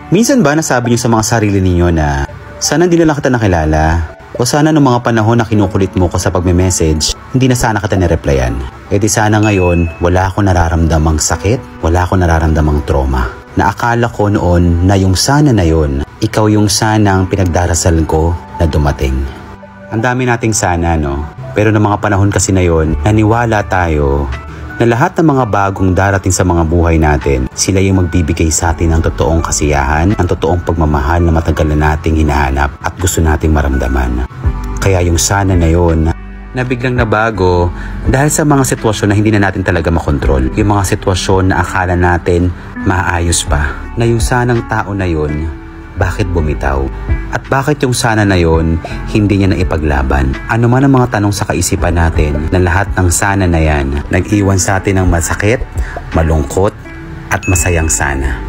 Minsan ba nasabi niyo sa mga sarili ninyo na sana hindi na lang kita nakilala? O sana nung mga panahon na kinukulit mo ko sa pagme-message, hindi na sana kita nireplyan. E di sana ngayon, wala akong nararamdamang sakit, wala akong nararamdamang trauma. Na akala ko noon na yung sana na yun, ikaw yung sanang pinagdarasal ko na dumating. Ang dami nating sana, no? Pero noong mga panahon kasi na yun, naniwala tayo na lahat ng mga bagong darating sa mga buhay natin, sila yung magbibigay sa atin ng totoong kasiyahan, ng totoong pagmamahal na matagal na nating hinahanap at gusto nating maramdaman. Kaya yung sana na yun, na biglang nabago dahil sa mga sitwasyon na hindi na natin talaga makontrol. Yung mga sitwasyon na akala natin maayos pa. Na yung sanang tao na yun, bakit bumitaw? At bakit yung sana na yon hindi niya na ipaglaban? Ano man ang mga tanong sa kaisipan natin na lahat ng sana na yan nag-iwan sa atin ng masakit, malungkot at masayang sana.